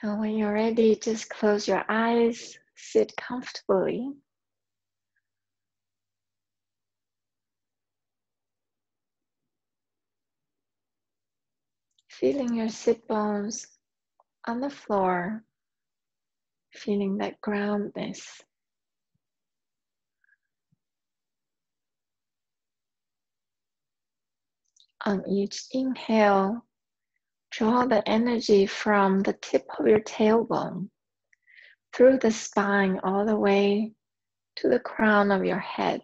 And when you're ready, just close your eyes, sit comfortably. Feeling your sit bones on the floor, feeling that groundness. On each inhale, draw the energy from the tip of your tailbone through the spine all the way to the crown of your head.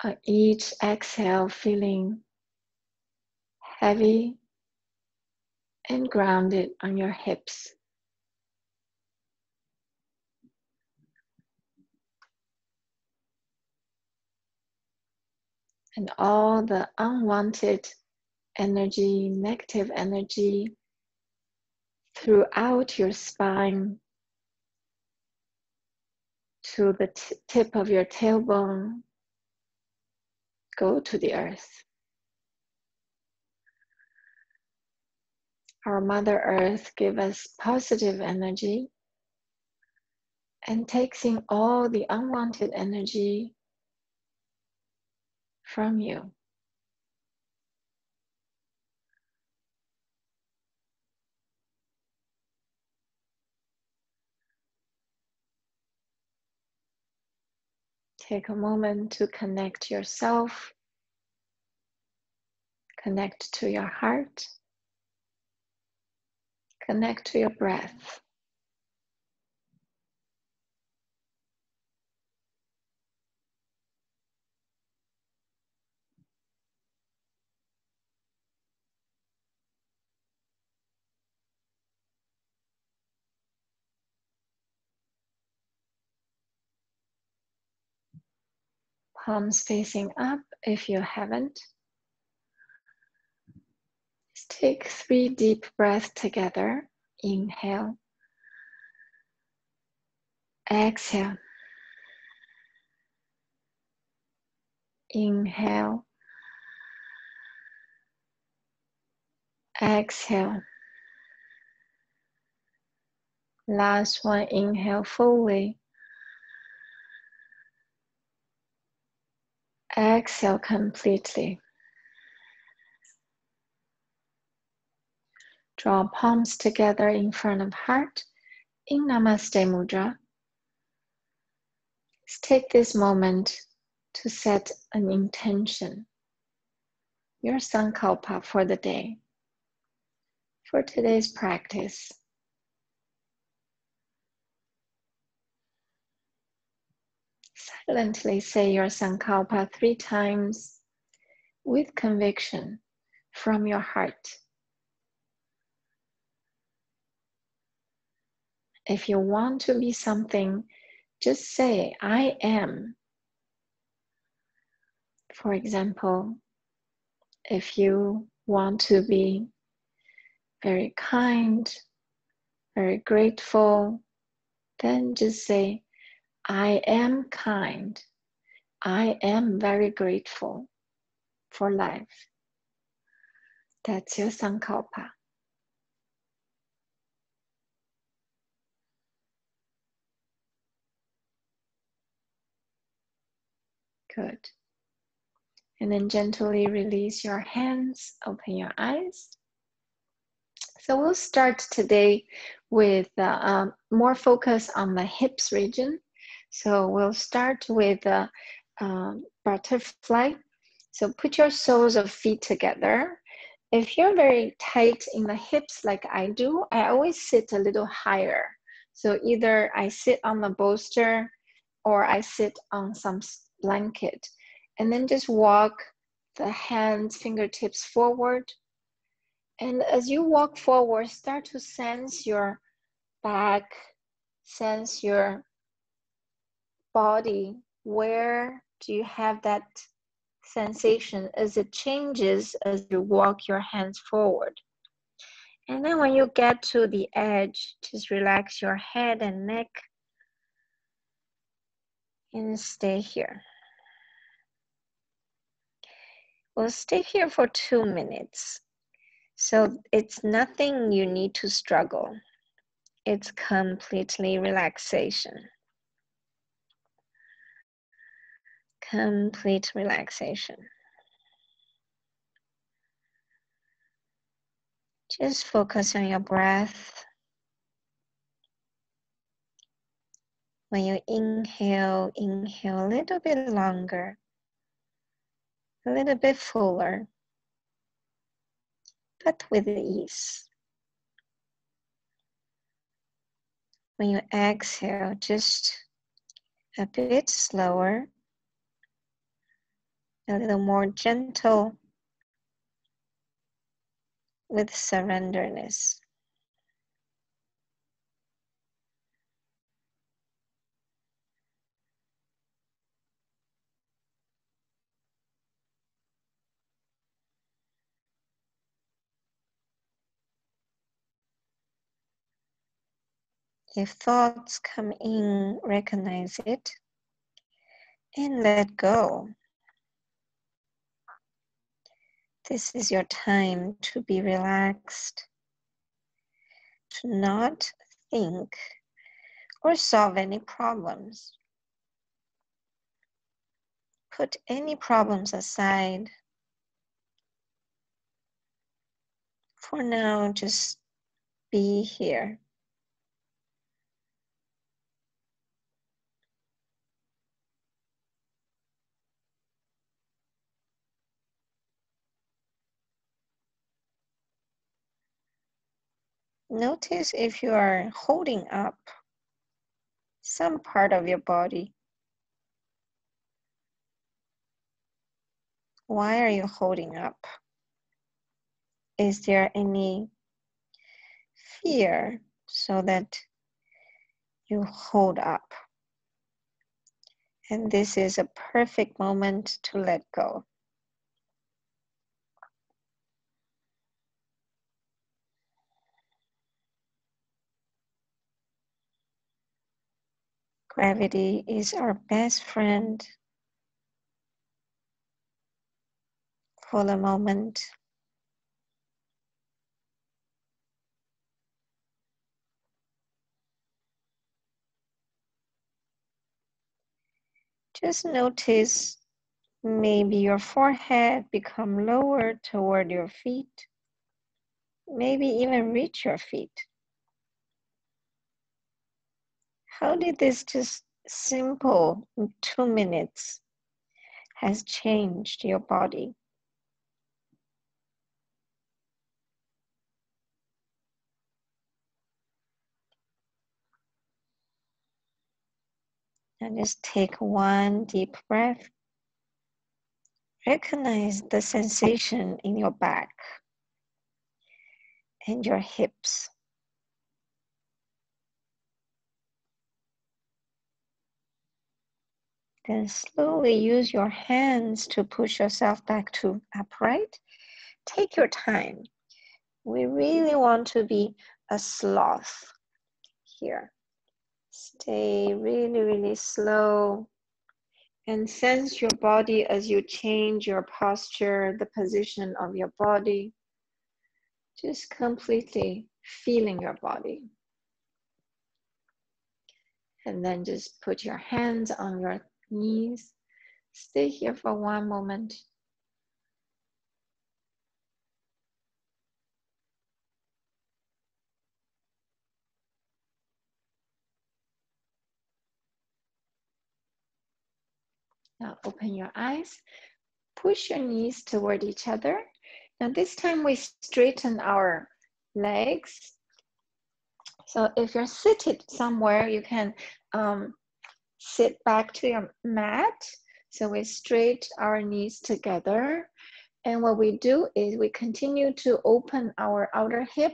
On each exhale, feeling heavy and grounded on your hips. And all the unwanted energy, negative energy throughout your spine to the tip of your tailbone, go to the earth. Our Mother Earth gives us positive energy and takes in all the unwanted energy from you. Take a moment to connect yourself, connect to your heart, connect to your breath. Palms facing up if you haven't. Just take 3 deep breaths together. Inhale. Exhale. Inhale. Exhale. Last one, inhale fully. Exhale completely. Draw palms together in front of heart in Namaste Mudra. Let's take this moment to set an intention, your sankalpa for the day, for today's practice. Silently say your sankalpa 3 times with conviction from your heart. If you want to be something, just say, I am. For example, if you want to be very kind, very grateful, then just say, I am kind. I am very grateful for life. That's your sankalpa. Good. And then gently release your hands, open your eyes. So we'll start today with more focus on the hips region. So we'll start with butterfly. So put your soles of feet together. If you're very tight in the hips like I do, I always sit a little higher. So either I sit on the bolster or I sit on some blanket. And then just walk the hands, fingertips forward. And as you walk forward, start to sense your back, sense your body. Where do you have that sensation as it changes as you walk your hands forward? And then when you get to the edge, just relax your head and neck and stay here. We'll stay here for 2 minutes. So it's nothing you need to struggle. It's completely relaxation. Complete relaxation. Just focus on your breath. When you inhale, inhale a little bit longer, a little bit fuller, but with ease. When you exhale, just a bit slower, a little more gentle, with surrenderness. If thoughts come in, recognize it and let go. This is your time to be relaxed, to not think or solve any problems. Put any problems aside. For now, just be here. Notice if you are holding up some part of your body. Why are you holding up? Is there any fear so that you hold up? And this is a perfect moment to let go. Gravity is our best friend for the moment. Just notice maybe your forehead become lower toward your feet. Maybe even reach your feet. How did this just simple 2 minutes has changed your body? And just take one deep breath. Recognize the sensation in your back and your hips. Then slowly use your hands to push yourself back to upright. Take your time. We really want to be a sloth here. Stay really, really slow and sense your body as you change your posture, the position of your body. Just completely feeling your body. And then just put your hands on your knees. Stay here for one moment. Now open your eyes. Push your knees toward each other. Now this time we straighten our legs. So if you're seated somewhere, you can sit back to your mat. So we straighten our knees together. And what we do is we continue to open our outer hip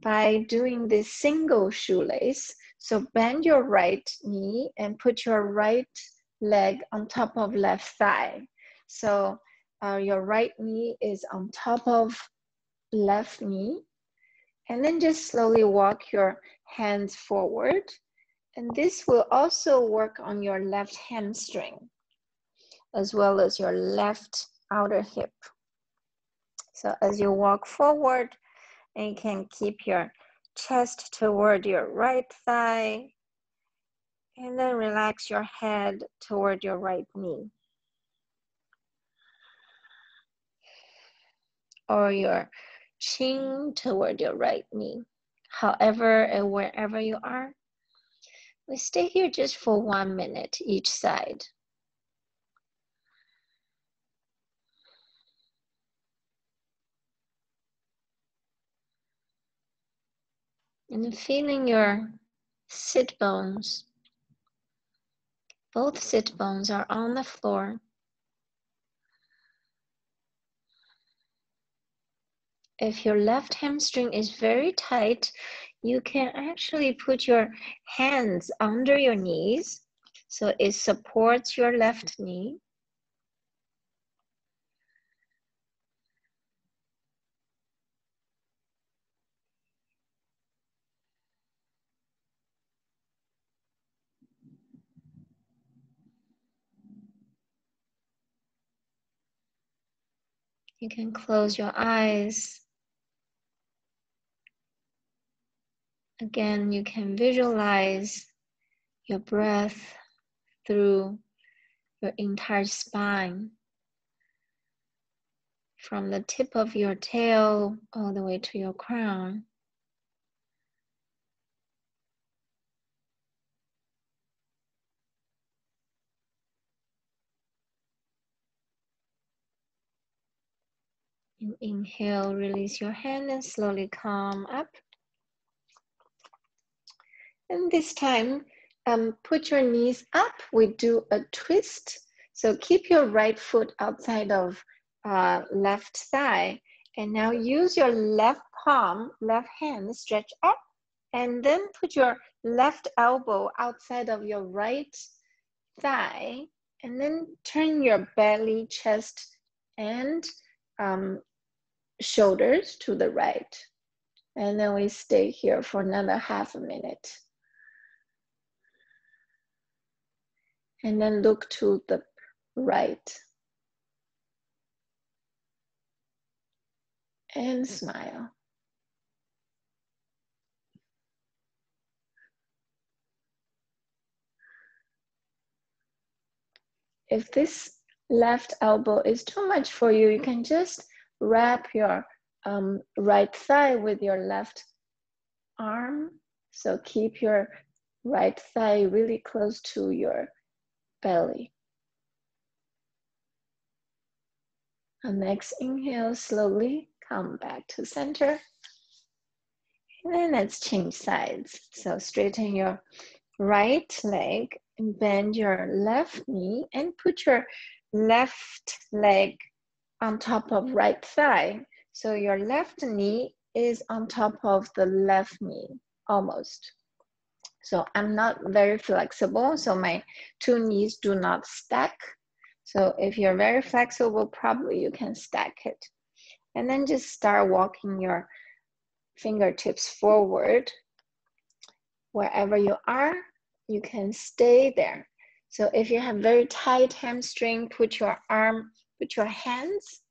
by doing this single shoelace. So bend your right knee and put your right leg on top of left thigh. So your right knee is on top of left knee. And then just slowly walk your hands forward. And this will also work on your left hamstring, as well as your left outer hip. So as you walk forward, and you can keep your chest toward your right thigh, and then relax your head toward your right knee, or your chin toward your right knee. However and wherever you are, we stay here just for 1 minute each side. And feeling your sit bones. Both sit bones are on the floor. If your left hamstring is very tight, you can actually put your hands under your knees so it supports your left knee. You can close your eyes. Again, you can visualize your breath through your entire spine, from the tip of your tail all the way to your crown. And inhale, release your hand and slowly come up. And this time, put your knees up. We do a twist. So keep your right foot outside of left thigh. And now use your left palm, left hand, stretch up. And then put your left elbow outside of your right thigh. And then turn your belly, chest, and shoulders to the right. And then we stay here for another half a minute. And then look to the right. And smile. If this left elbow is too much for you, you can just wrap your right thigh with your left arm. So keep your right thigh really close to your belly. And next inhale, slowly come back to center. And then let's change sides. So straighten your right leg and bend your left knee and put your left leg on top of right thigh. So your left knee is on top of the left knee, almost. So I'm not very flexible, so my two knees do not stack. So if you're very flexible, probably you can stack it. And then just start walking your fingertips forward. Wherever you are, you can stay there. So if you have very tight hamstring, put your hands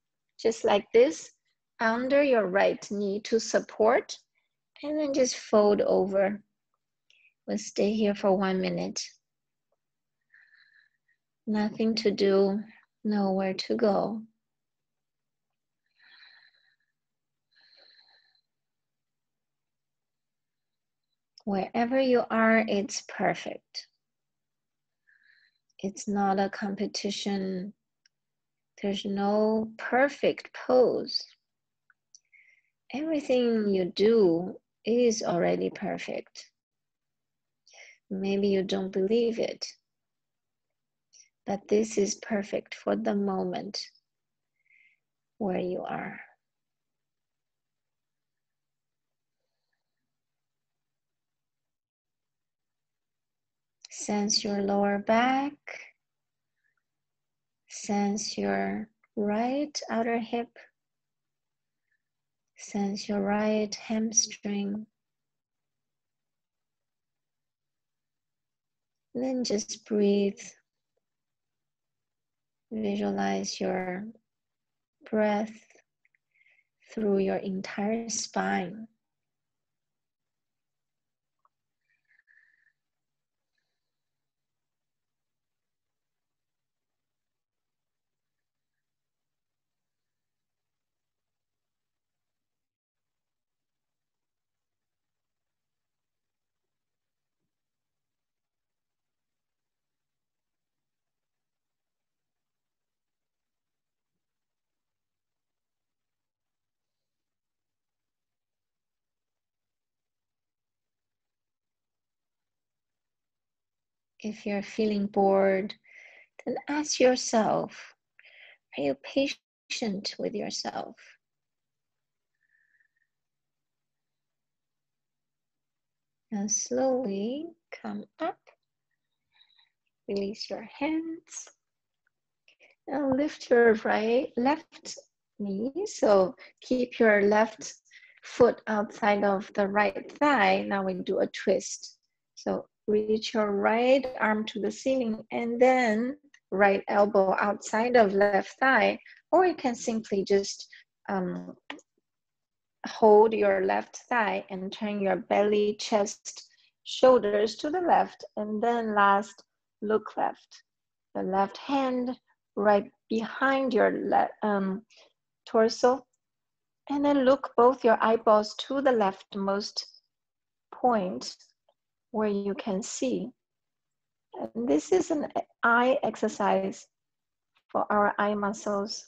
just like this under your right knee to support, and then just fold over. We'll stay here for 1 minute. Nothing to do, nowhere to go. Wherever you are, it's perfect. It's not a competition. There's no perfect pose. Everything you do is already perfect. Maybe you don't believe it, but this is perfect for the moment where you are. Sense your lower back. Sense your right outer hip. Sense your right hamstring. Then just breathe. Visualize your breath through your entire spine. If you're feeling bored, then ask yourself, are you patient with yourself? And slowly come up, release your hands, and lift your left knee. So keep your left foot outside of the right thigh. Now we do a twist. So reach your right arm to the ceiling and then right elbow outside of left thigh, or you can simply just hold your left thigh and turn your belly, chest, shoulders to the left, and then last, look left. The left hand right behind your torso, and then look both your eyeballs to the leftmost point where you can see. And this is an eye exercise for our eye muscles.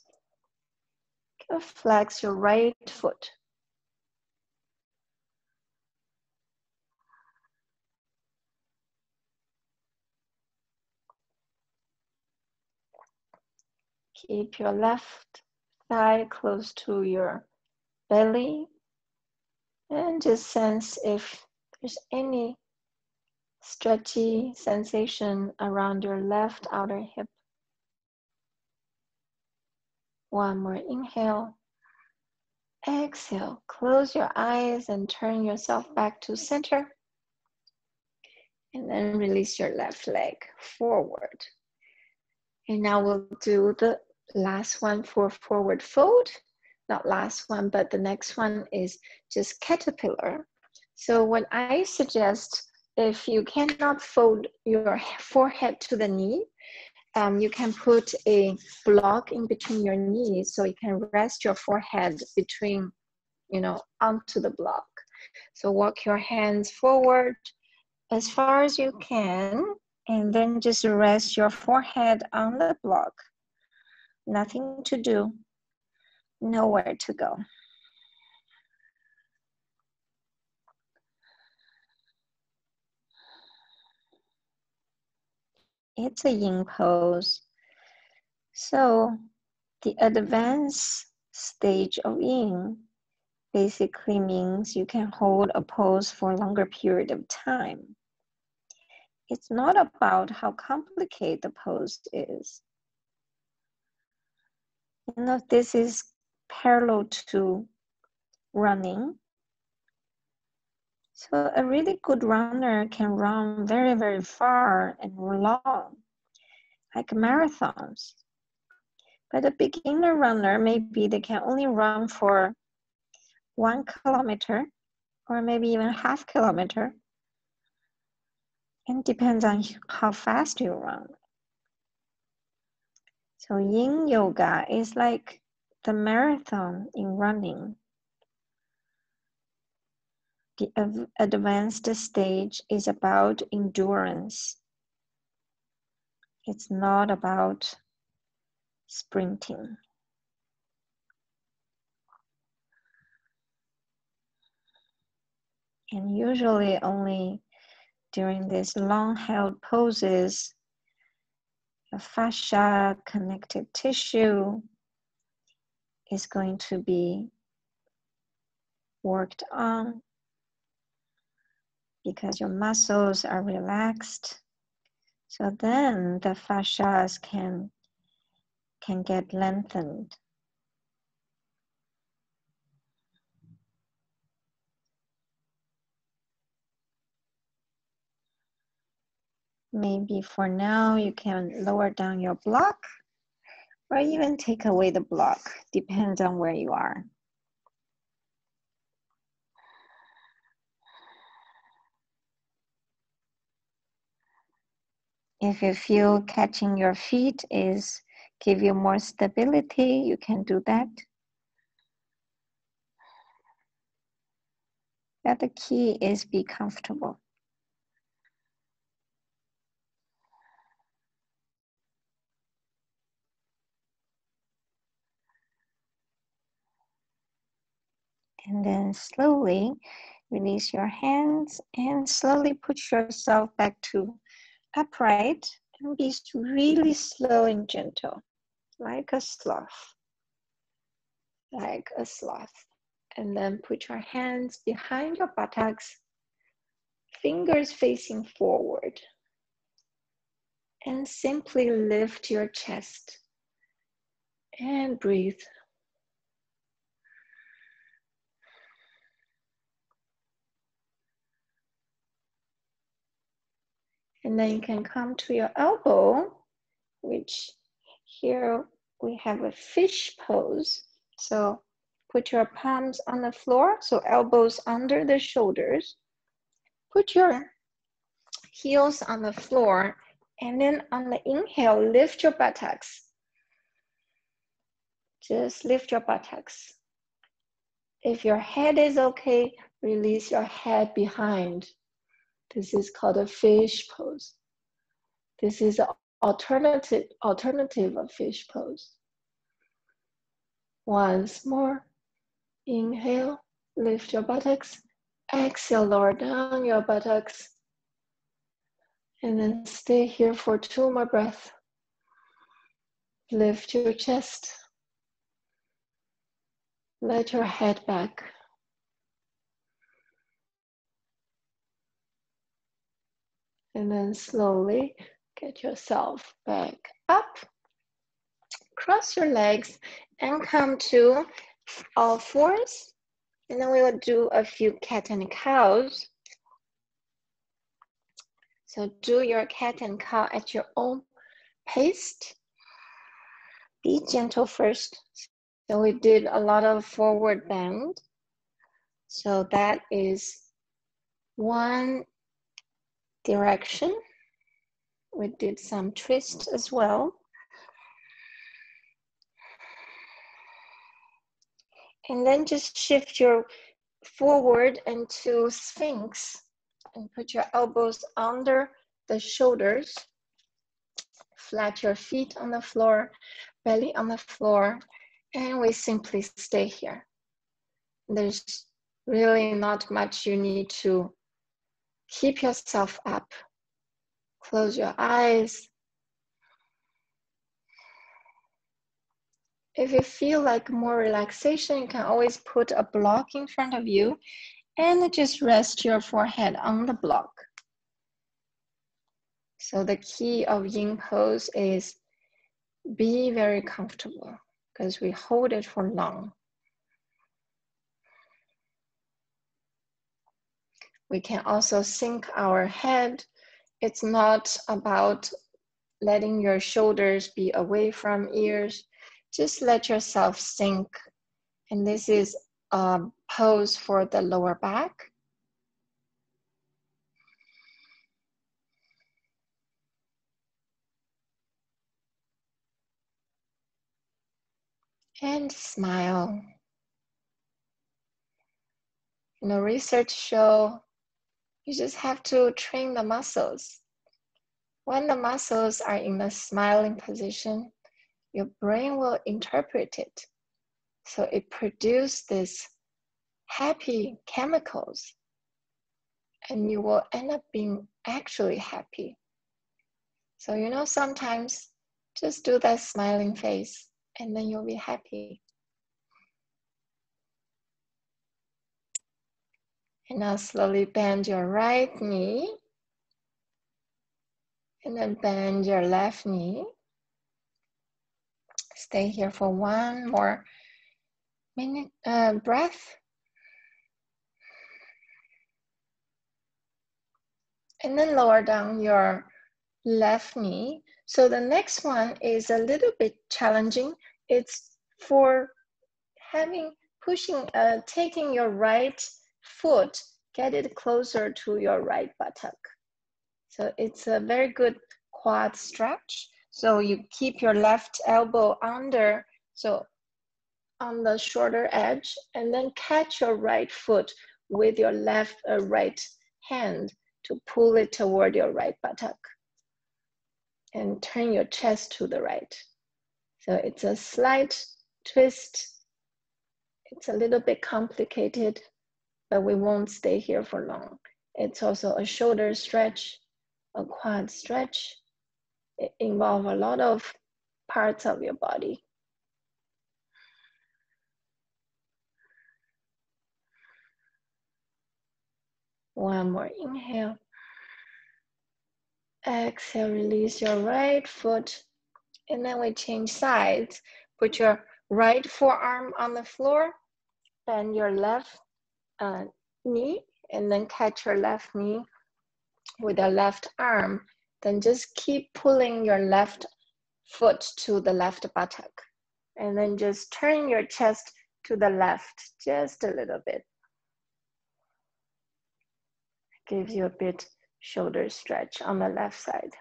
Flex your right foot. Keep your left thigh close to your belly and just sense if there's any stretchy sensation around your left outer hip. One more inhale. Exhale, close your eyes and turn yourself back to center. And then release your left leg forward. And now we'll do the last one for forward fold. Not last one, but the next one is just caterpillar. So what I suggest, if you cannot fold your forehead to the knee, you can put a block in between your knees so you can rest your forehead between, onto the block. So walk your hands forward as far as you can, and then just rest your forehead on the block. Nothing to do, nowhere to go. It's a yin pose. So the advanced stage of yin basically means you can hold a pose for a longer period of time. It's not about how complicated the pose is. This is parallel to running. So a really good runner can run very, very far and long, like marathons. But a beginner runner, maybe they can only run for 1 kilometer or maybe even half kilometer. And depends on how fast you run. So yin yoga is like the marathon in running. The advanced stage is about endurance. It's not about sprinting. And usually only during these long-held poses, the fascia, connective tissue is going to be worked on because your muscles are relaxed. So then the fascias can get lengthened. Maybe for now you can lower down your block or even take away the block, depends on where you are. If you feel catching your feet is give you more stability, you can do that. But the key is be comfortable. And then slowly release your hands and slowly put yourself back to upright and be really slow and gentle, like a sloth, like a sloth. And then put your hands behind your buttocks, fingers facing forward, and simply lift your chest and breathe. And then you can come to your elbow, which here we have a fish pose. So put your palms on the floor, so elbows under the shoulders. Put your heels on the floor, and then on the inhale, lift your buttocks. Just lift your buttocks. If your head is okay, release your head behind. This is called a fish pose. This is an alternative of fish pose. Once more, inhale, lift your buttocks. Exhale, lower down your buttocks. And then stay here for 2 more breaths. Lift your chest. Let your head back. And then slowly get yourself back up. Cross your legs and come to all fours. And then we will do a few cat and cows. So do your cat and cow at your own pace. Be gentle first. So we did a lot of forward bend. So that is one direction. We did some twist as well. And then just shift your forward into Sphinx and put your elbows under the shoulders. Flat your feet on the floor, belly on the floor, and we simply stay here. There's really not much you need to keep yourself up. Close your eyes. If you feel like more relaxation, you can always put a block in front of you and just rest your forehead on the block. So the key of yin pose is be very comfortable because we hold it for long. We can also sink our head. It's not about letting your shoulders be away from ears. Just let yourself sink. And this is a pose for the lower back. And smile. You know, research show you just have to train the muscles. When the muscles are in the smiling position, your brain will interpret it. So it produces these happy chemicals and you will end up being actually happy. So, you know, sometimes just do that smiling face and then you'll be happy. And now slowly bend your right knee and then bend your left knee. Stay here for one more minute, breath. And then lower down your left knee. So the next one is a little bit challenging. It's for taking your right foot, get it closer to your right buttock. So it's a very good quad stretch. So you keep your left elbow under, so on the shorter edge, and then catch your right foot with your right hand to pull it toward your right buttock. And turn your chest to the right. So it's a slight twist. It's a little bit complicated, but we won't stay here for long. It's also a shoulder stretch, a quad stretch. It involves a lot of parts of your body. One more inhale. Exhale, release your right foot. And then we change sides. Put your right forearm on the floor, bend your left knee, and then catch your left knee with your left arm. Then just keep pulling your left foot to the left buttock. And then just turn your chest to the left just a little bit. Gives you a bit shoulder stretch on the left side.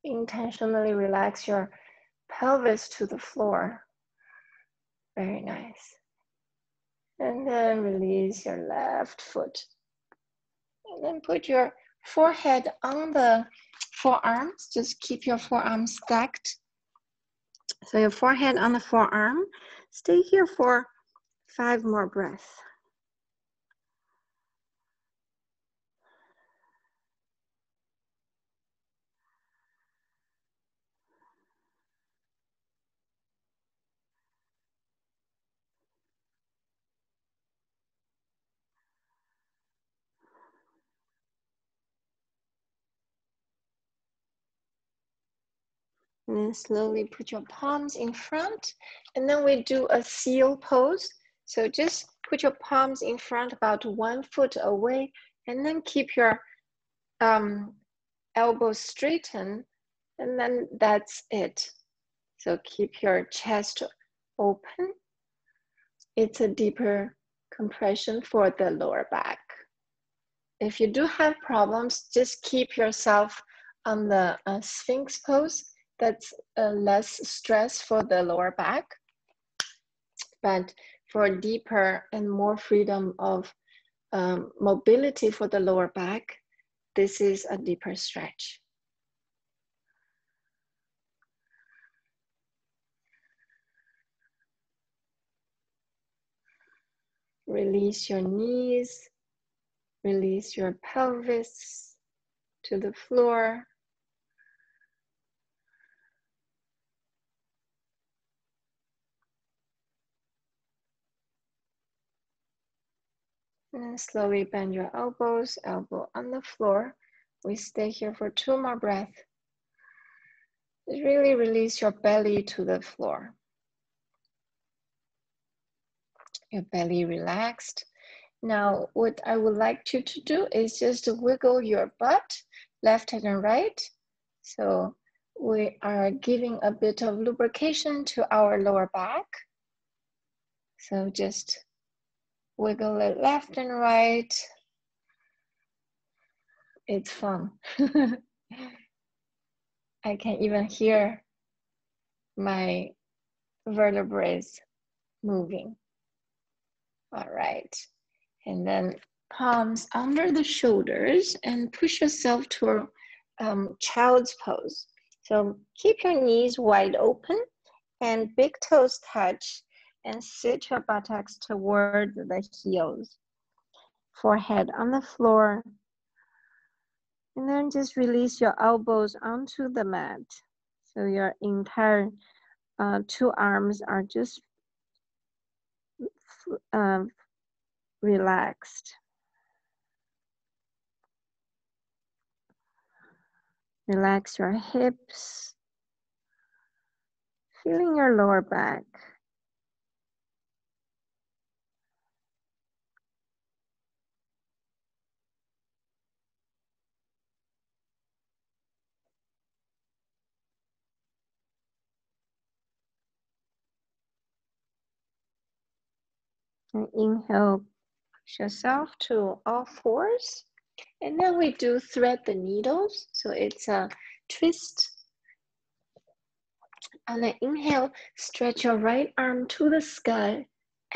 Intentionally relax your pelvis to the floor. Very nice. And then release your left foot. And then put your forehead on the forearms. Just keep your forearms stacked. So your forehead on the forearm. Stay here for 5 more breaths. And then slowly put your palms in front. And then we do a seal pose. So just put your palms in front about 1 foot away. And then keep your elbows straightened. And then that's it. So keep your chest open. It's a deeper compression for the lower back. If you do have problems, just keep yourself on the Sphinx pose. That's less stress for the lower back. But for deeper and more freedom of mobility for the lower back, this is a deeper stretch. Release your knees, release your pelvis to the floor. And slowly bend your elbows, elbow on the floor. We stay here for 2 more breaths. Really release your belly to the floor. Your belly relaxed. Now, what I would like you to do is just wiggle your butt, left and right. So we are giving a bit of lubrication to our lower back. So just wiggle it left and right. It's fun. I can even hear my vertebrae moving. All right. And then palms under the shoulders and push yourself to child's pose. So keep your knees wide open and big toes touch and sit your buttocks toward the heels. Forehead on the floor. And then just release your elbows onto the mat. So your entire 2 arms are just relaxed. Relax your hips, feeling your lower back. And inhale, push yourself to all fours. And then we do thread the needles. So it's a twist. On the inhale, stretch your right arm to the sky.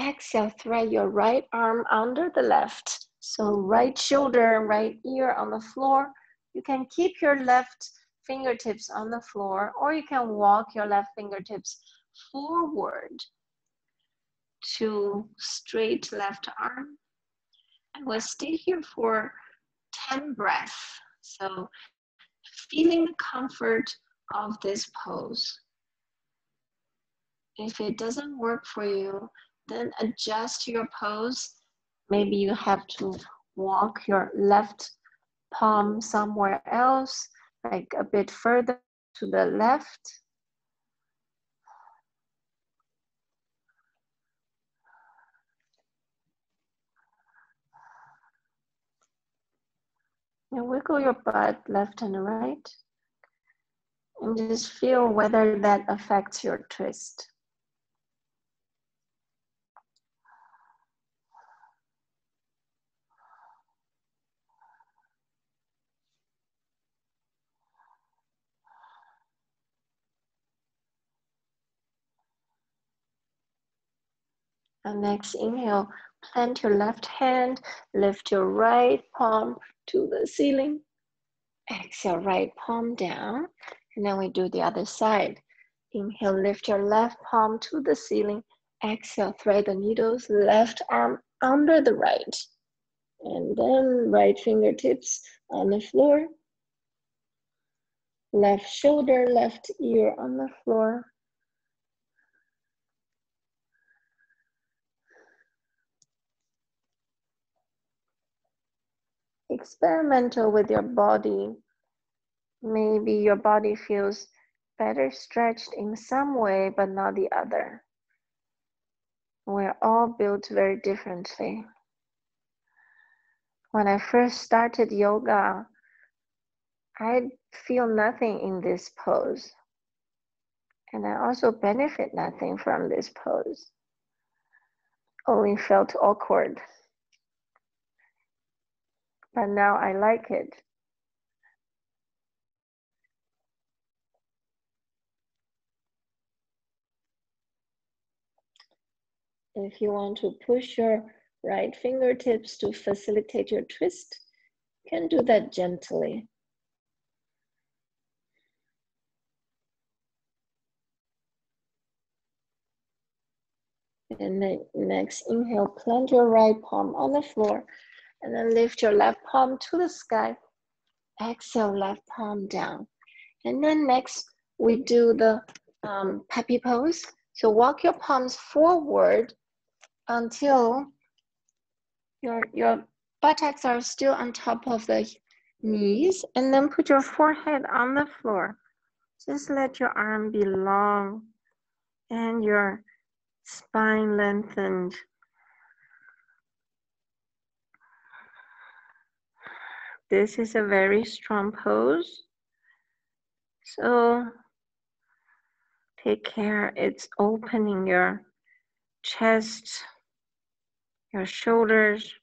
Exhale, thread your right arm under the left. So right shoulder and right ear on the floor. You can keep your left fingertips on the floor, or you can walk your left fingertips forward to straight left arm. And we'll stay here for 10 breaths. So feeling the comfort of this pose. If it doesn't work for you, then adjust your pose. Maybe you have to walk your left palm somewhere else, like a bit further to the left. And wiggle your butt left and right. And just feel whether that affects your twist. And next inhale, plant your left hand, lift your right palm to the ceiling. Exhale, right palm down. And then we do the other side. Inhale, lift your left palm to the ceiling. Exhale, thread the needles, left arm under the right. And then right fingertips on the floor. Left shoulder, left ear on the floor. Experimental with your body. Maybe your body feels better stretched in some way, but not the other. We're all built very differently. When I first started yoga, I feel nothing in this pose. And I also benefit nothing from this pose. Only felt awkward. But now I like it. If you want to push your right fingertips to facilitate your twist, you can do that gently. And then next, inhale, plant your right palm on the floor and then lift your left palm to the sky. Exhale, left palm down. And then next, we do the puppy pose. So walk your palms forward until your buttocks are still on top of the knees, and then put your forehead on the floor. Just let your arm be long and your spine lengthened. This is a very strong pose, so take care. It's opening your chest, your shoulders.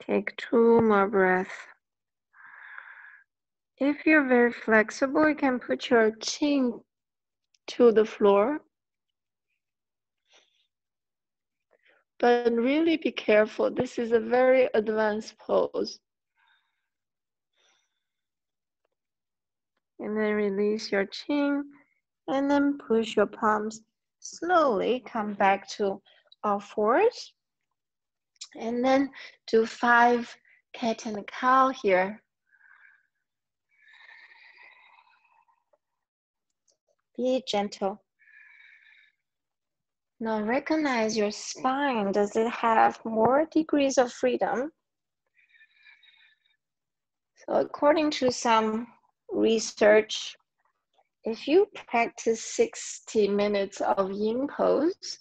Take 2 more breaths. If you're very flexible, you can put your chin to the floor. But really be careful. This is a very advanced pose. And then release your chin, and then push your palms slowly. Come back to all fours. And then do 5 cat and cow here. Be gentle. Now recognize your spine. Does it have more degrees of freedom? So according to some research, if you practice 60 minutes of yin pose,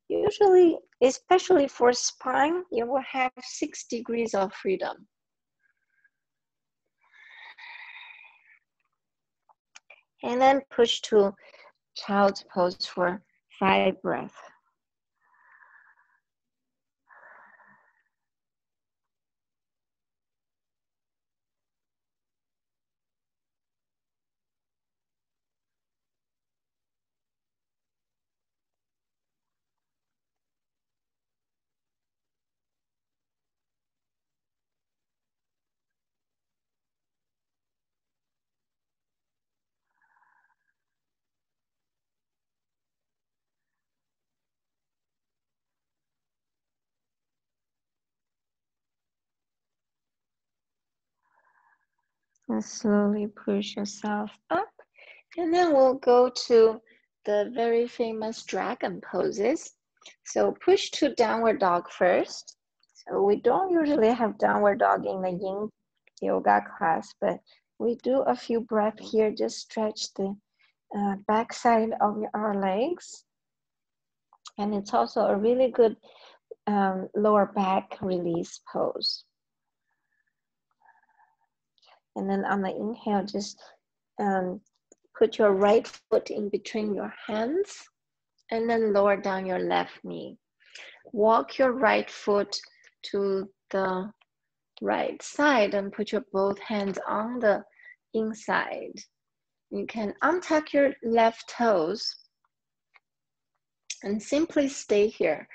usually, especially for spine, you will have 6 degrees of freedom. And then push to child's pose for 5 breaths. And slowly push yourself up. And then we'll go to the very famous dragon poses. So push to downward dog first. So we don't usually have downward dog in the yin yoga class, but we do a few breaths here, just stretch the back side of our legs. And it's also a really good lower back release pose. And then on the inhale, just put your right foot in between your hands and then lower down your left knee. Walk your right foot to the right side and put your both hands on the inside. You can untuck your left toes and simply stay here.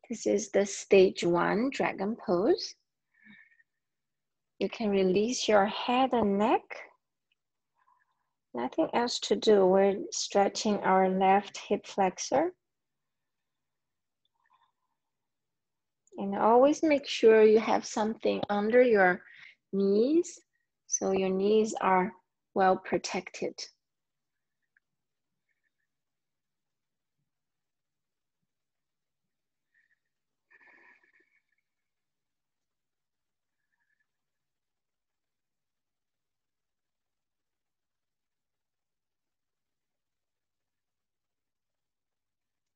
This is the stage 1 dragon pose. You can release your head and neck. Nothing else to do. We're stretching our left hip flexor. And always make sure you have something under your knees so your knees are well protected.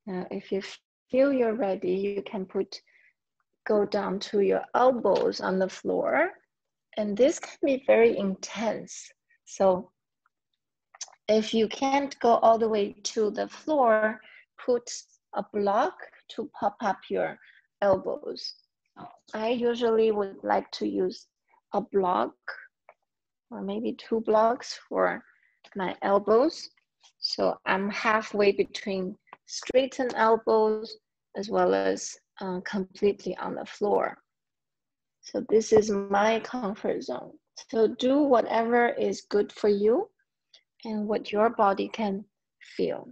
Now, if you feel you're ready, you can go down to your elbows on the floor. And this can be very intense. So if you can't go all the way to the floor, put a block to pop up your elbows. I usually would like to use a block or maybe 2 blocks for my elbows. So I'm halfway between straightened elbows as well as completely on the floor. So this is my comfort zone. So do whatever is good for you and what your body can feel.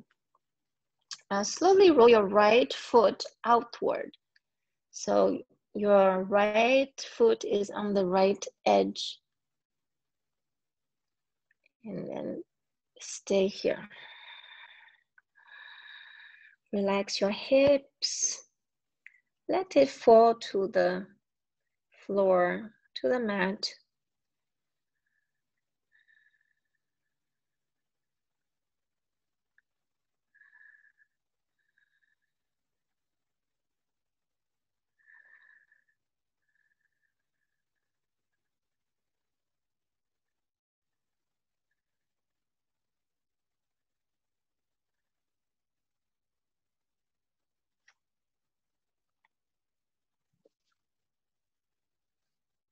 Slowly roll your right foot outward. So your right foot is on the right edge. And then stay here. Relax your hips. Let it fall to the floor, to the mat.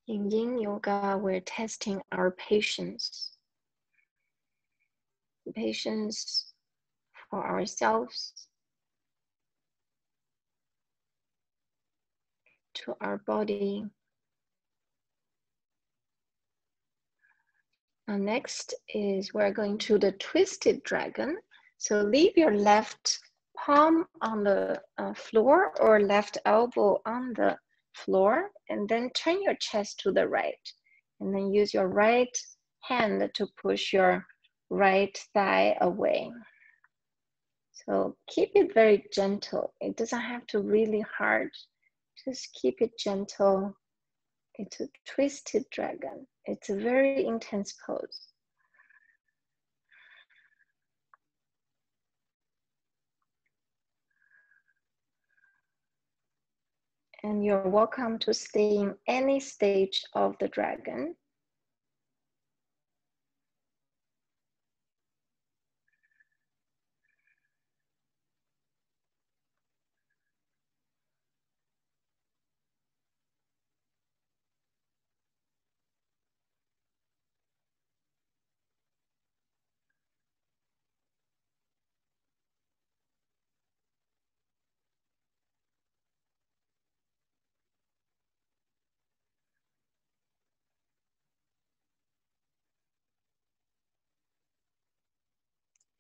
In yin yoga, we're testing our patience. Patience for ourselves, to our body. And next is we're going to the twisted dragon. So leave your left palm on the floor or left elbow on the floor, and then turn your chest to the right. And then use your right hand to push your right thigh away. So keep it very gentle. It doesn't have to really hard. Just keep it gentle. It's a twisted dragon. It's a very intense pose. And you're welcome to stay in any stage of the dragon.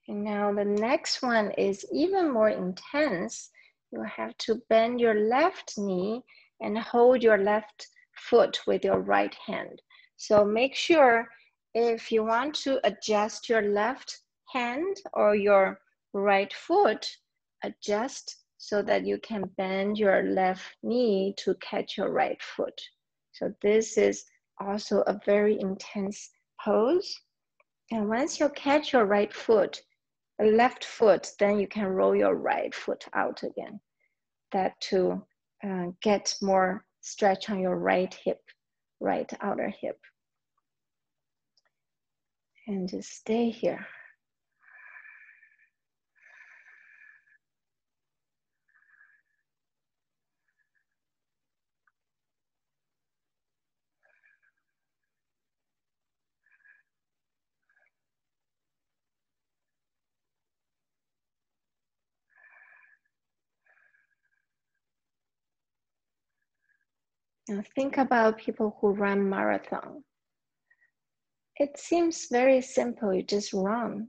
And now the next one is even more intense. You have to bend your left knee and hold your left foot with your right hand. So make sure if you want to adjust your left hand or your right foot, adjust so that you can bend your left knee to catch your right foot. So this is also a very intense pose. And once you catch your right foot, left foot, then you can roll your right foot out again. That to get more stretch on your right hip, right outer hip. And just stay here. Now think about people who run marathon. It seems very simple, you just run.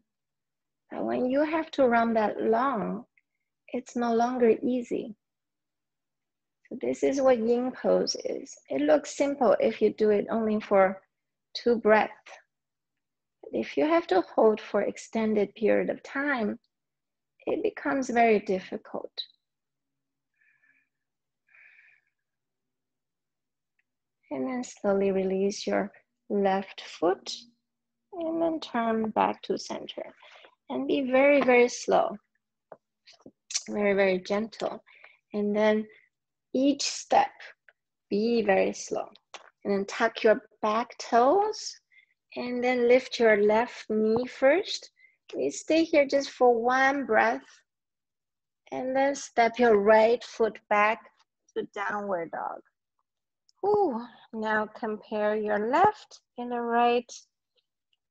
But when you have to run that long, it's no longer easy. So this is what yin pose is. It looks simple if you do it only for 2 breaths. But if you have to hold for extended period of time, it becomes very difficult. And then slowly release your left foot and then turn back to center. And be very, very slow, very, very gentle. And then each step, be very slow. And then tuck your back toes and then lift your left knee first. You stay here just for 1 breath and then step your right foot back to downward dog. Ooh, now compare your left and the right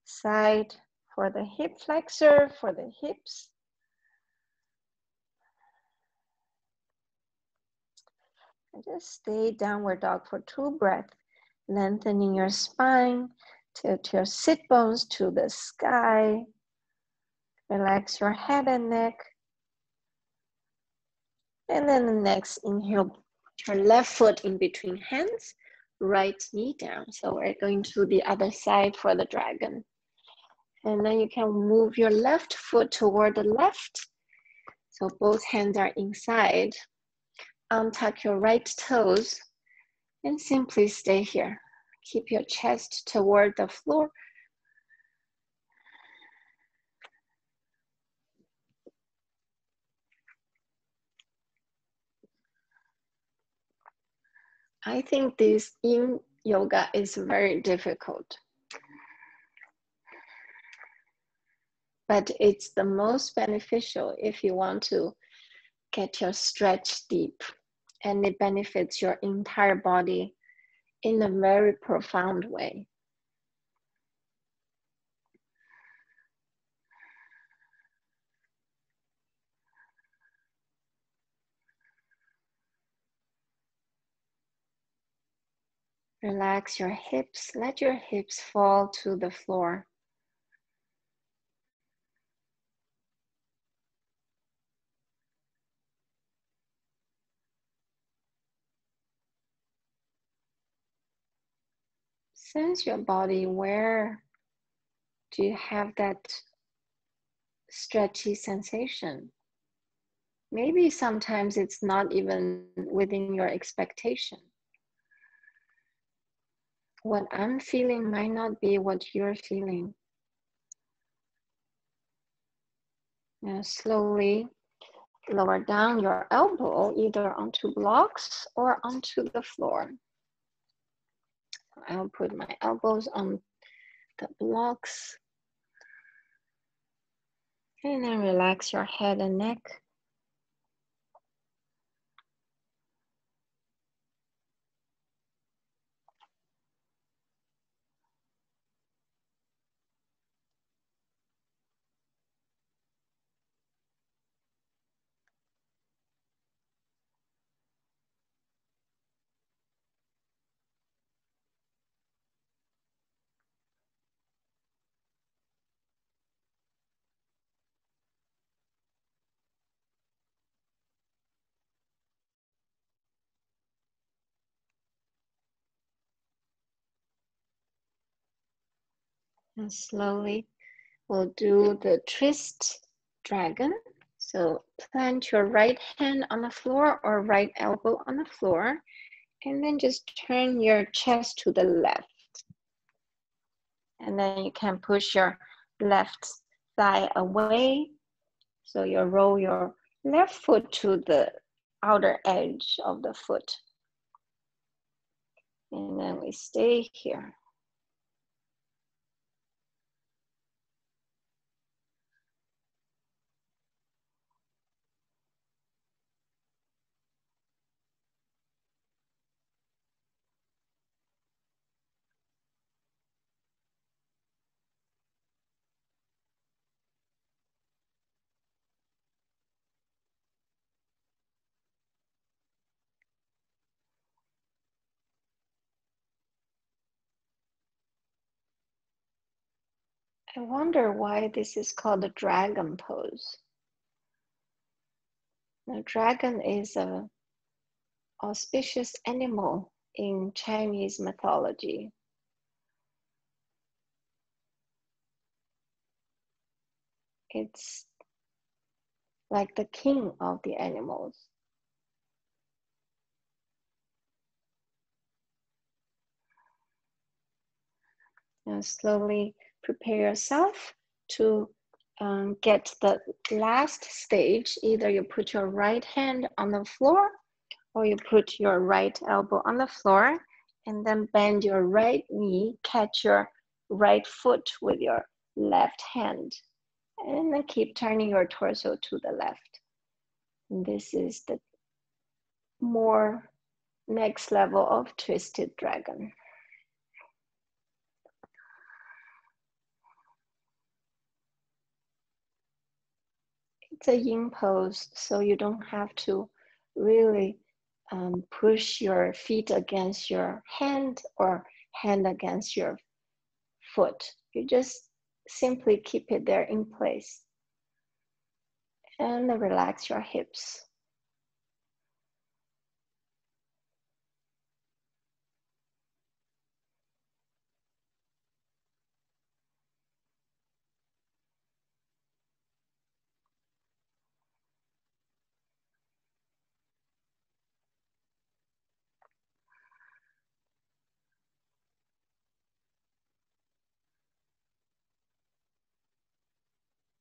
side for the hip flexor, for the hips. And just stay downward dog for 2 breaths, lengthening your spine, tilt your sit bones to the sky. Relax your head and neck. And then the next inhale, turn left foot in between hands, right knee down. So we're going to the other side for the dragon. And then you can move your left foot toward the left. So both hands are inside. Untuck your right toes and simply stay here. Keep your chest toward the floor. I think this yin yoga is very difficult, but it's the most beneficial if you want to get your stretch deep, and it benefits your entire body in a very profound way. Relax your hips, let your hips fall to the floor. Sense your body. Where do you have that stretchy sensation? Maybe sometimes it's not even within your expectation. What I'm feeling might not be what you're feeling. Now slowly lower down your elbow either onto blocks or onto the floor. I'll put my elbows on the blocks. And then relax your head and neck. And slowly we'll do the twist dragon. So plant your right hand on the floor or right elbow on the floor, and then just turn your chest to the left. And then you can push your left thigh away. So you roll your left foot to the outer edge of the foot. And then we stay here. I wonder why this is called the dragon pose. The dragon is an auspicious animal in Chinese mythology. It's like the king of the animals. Now slowly prepare yourself to get the last stage. Either you put your right hand on the floor or you put your right elbow on the floor and then bend your right knee, catch your right foot with your left hand, and then keep turning your torso to the left. And this is the more next level of twisted dragon. It's a yin pose, so you don't have to really push your feet against your hand or hand against your foot. You just simply keep it there in place. And relax your hips.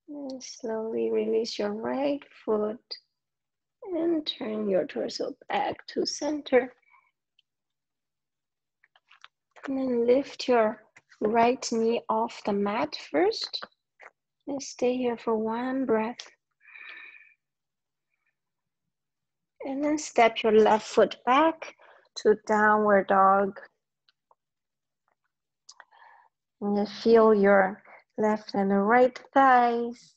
And slowly release your right foot and turn your torso back to center. And then lift your right knee off the mat first. And stay here for one breath. And then step your left foot back to downward dog. And you feel your left and the right thighs,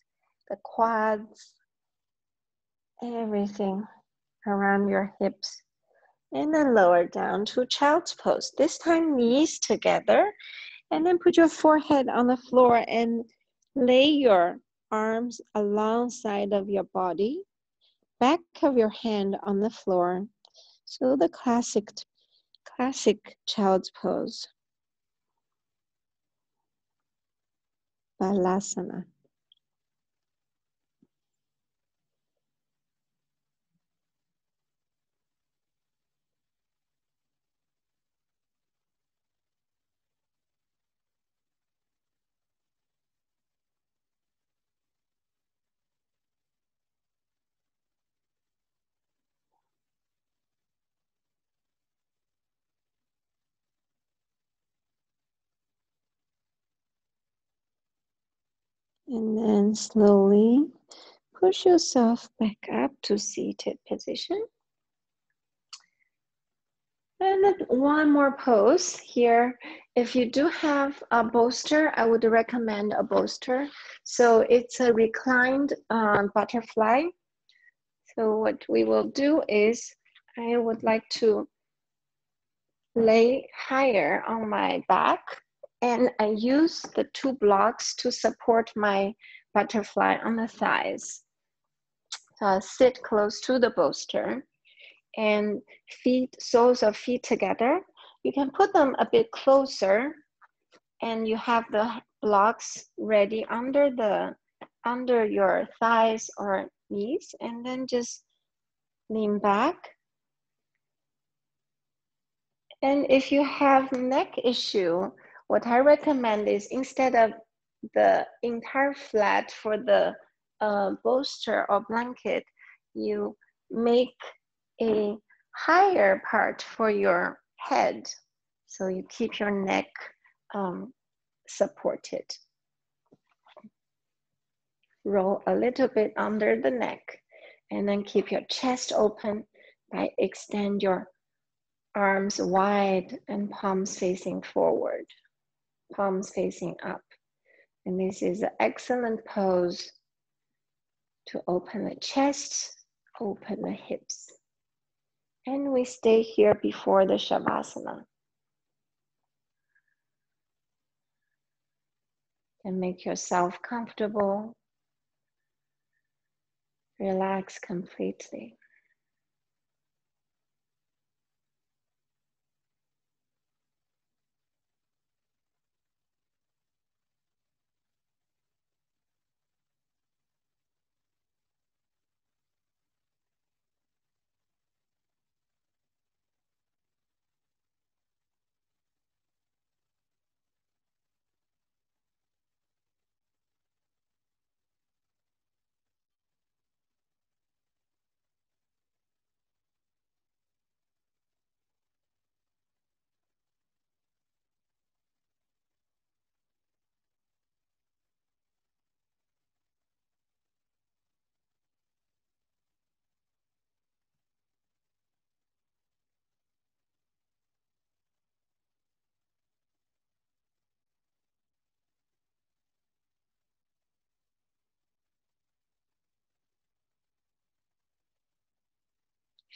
the quads, everything around your hips. And then lower down to child's pose. This time knees together. And then put your forehead on the floor and lay your arms alongside of your body. Back of your hand on the floor. So the classic child's pose. Balasana. And then slowly push yourself back up to seated position. And then one more pose here. If you do have a bolster, I would recommend a bolster. So it's a reclined butterfly. So what we will do is I would like to lay higher on my back, and I use the 2 blocks to support my butterfly on the thighs. Sit close to the bolster and soles of feet together. You can put them a bit closer, and you have the blocks ready under your thighs or knees, and then just lean back. And if you have neck issue, what I recommend is instead of the entire flat for the bolster or blanket, you make a higher part for your head. So you keep your neck supported. Roll a little bit under the neck, and then keep your chest open by extend your arms wide and palms facing forward, palms facing up. And this is an excellent pose to open the chest, open the hips. And we stay here before the Shavasana. And make yourself comfortable. Relax completely.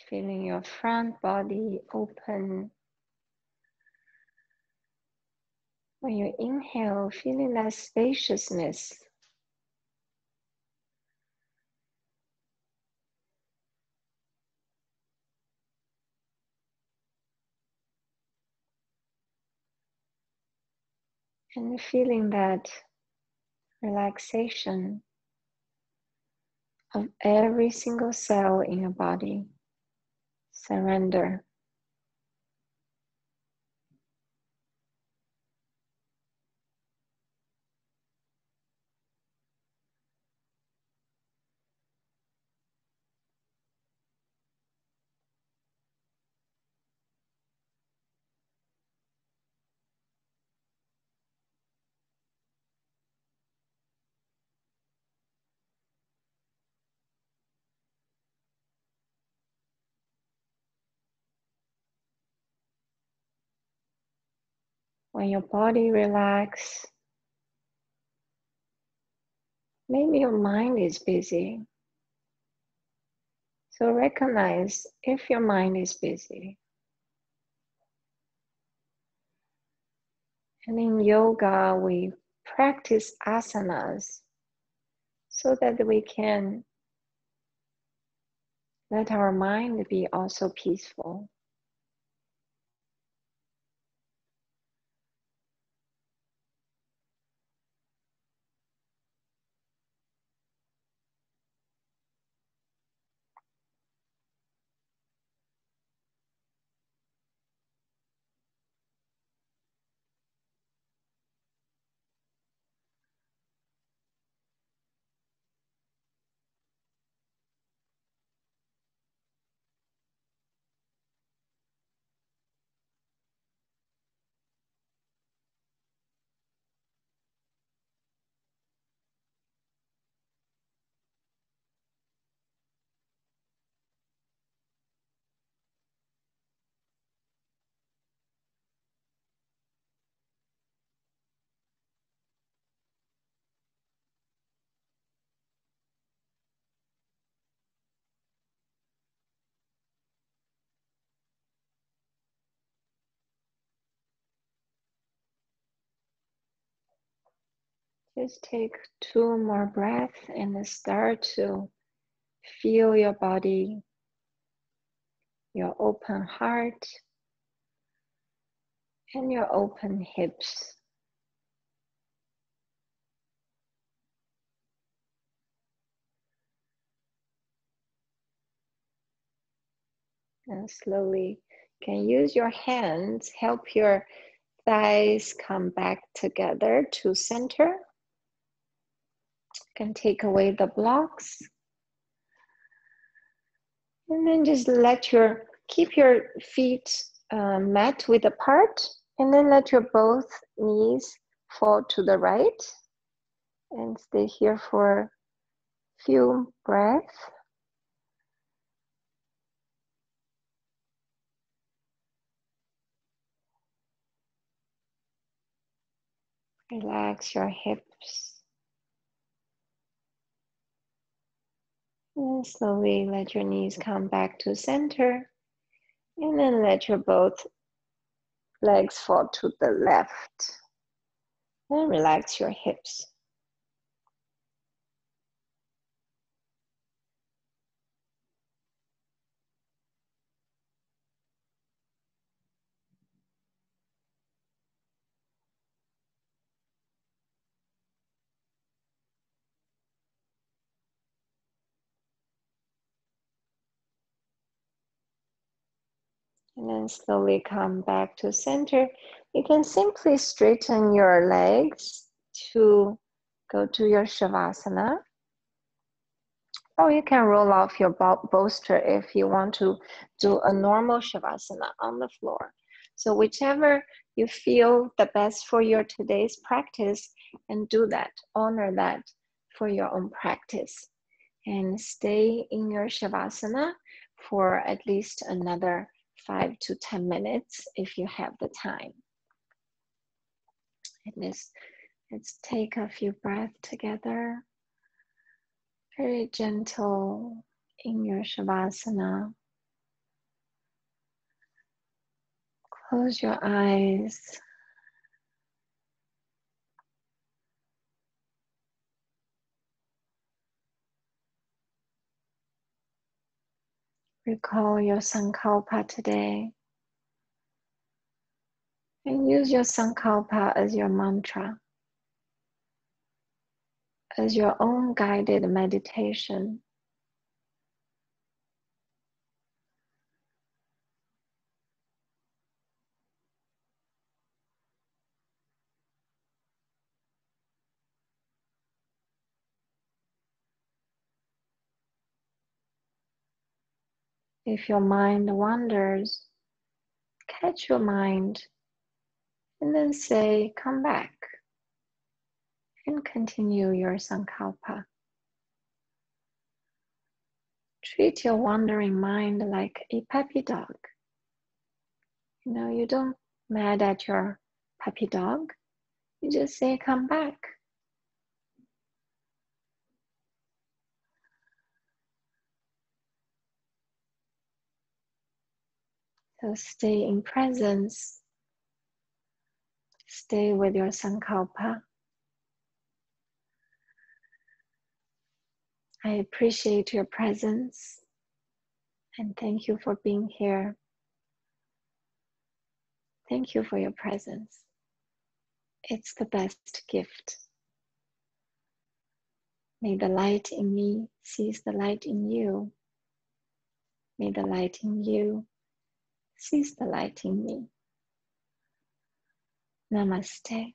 Feeling your front body open. When you inhale, feeling that spaciousness. And feeling that relaxation of every single cell in your body. Surrender. When your body relaxes, maybe your mind is busy. So recognize if your mind is busy. And in yoga, we practice asanas so that we can let our mind be also peaceful. Just take 2 more breaths and start to feel your body, your open heart, and your open hips. And slowly you can use your hands, help your thighs come back together to center. You can take away the blocks. And then just keep your feet mat width apart, and then let your both knees fall to the right. And stay here for a few breaths. Relax your hips. And slowly let your knees come back to center. And then let your both legs fall to the left. And relax your hips. And then slowly come back to center. You can simply straighten your legs to go to your Shavasana. Or you can roll off your bolster if you want to do a normal Shavasana on the floor. So whichever you feel the best for your today's practice, and do that, honor that for your own practice. And stay in your Shavasana for at least another 5 to 10 minutes if you have the time. And let's take a few breaths together. Very gentle in your Shavasana. Close your eyes. Recall your Sankalpa today. And use your Sankalpa as your mantra, as your own guided meditation. If your mind wanders, catch your mind and then say, come back, and continue your Sankalpa. Treat your wandering mind like a puppy dog. You don't mad at your puppy dog. You just say, come back. So stay in presence. Stay with your Sankalpa. I appreciate your presence and thank you for being here. Thank you for your presence. It's the best gift. May the light in me seize the light in you. May the light in you seize the light in me. Namaste.